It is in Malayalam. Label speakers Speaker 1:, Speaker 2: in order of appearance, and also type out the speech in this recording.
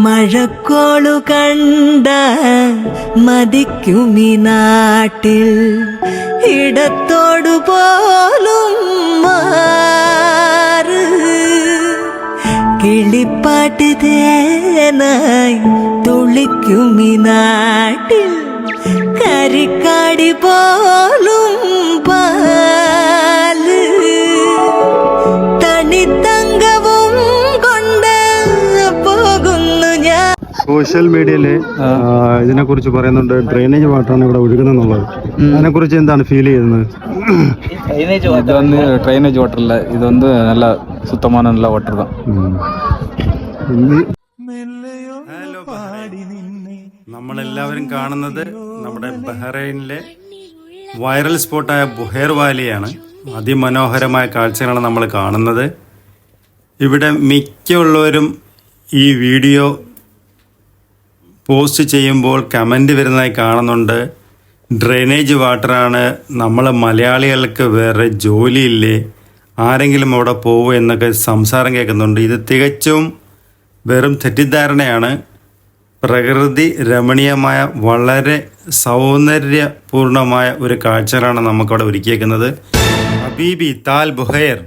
Speaker 1: മഴക്കോളു കണ്ട മതിക്കുമി നാട്ടിൽ ഇടത്തോടു പോലും മാറ് കിളിപ്പാട്ട് തേനായി തുളിക്കുമി നാട്ടിൽ കരിക്കാടി പോലും പാല് തണിത്തങ്കവും കൊണ്ട് പോകുന്നു ഞാൻ.
Speaker 2: സോഷ്യൽ മീഡിയയില് ഇതിനെ കുറിച്ച് പറയുന്നുണ്ട്, ഡ്രെയിനേജ് വാട്ടറാണ് ഇവിടെ ഒഴുകുന്നെന്നുള്ളത്. അതിനെ കുറിച്ച് എന്താണ് ഫീൽ ചെയ്യുന്നത്?
Speaker 3: ட்ரைனேஜ் வாட்டர் இல்லை, இது வந்து நல்ல சுத்தமான நல்ல வாட்டர் தான்.
Speaker 2: നമ്മളെല്ലാവരും കാണുന്നത് നമ്മുടെ ബഹ്റൈനിലെ വൈറൽ സ്പോട്ടായ ബുഹൈർ വാലിയാണ്. അതിമനോഹരമായ കാഴ്ചകളാണ് നമ്മൾ കാണുന്നത്. ഇവിടെ മിക്കുള്ളവരും ഈ വീഡിയോ പോസ്റ്റ് ചെയ്യുമ്പോൾ കമൻറ്റ് വരുന്നതായി കാണുന്നുണ്ട്. ഡ്രെയിനേജ് വാട്ടറാണ്, നമ്മൾ മലയാളികൾക്ക് വേറെ ജോലിയില്ലേ, ആരെങ്കിലും അവിടെ പോവുക എന്നൊക്കെ സംസാരം കേൾക്കുന്നുണ്ട്. ഇത് തികച്ചും വെറും തെറ്റിദ്ധാരണയാണ്. പ്രകൃതി രമണീയമായ വളരെ സൗന്ദര്യപൂർണമായ ഒരു കാഴ്ചകളാണ് നമുക്കവിടെ ഒരുക്കിയേക്കുന്നത്. ഹബീബി താൽ ബുഹൈർ.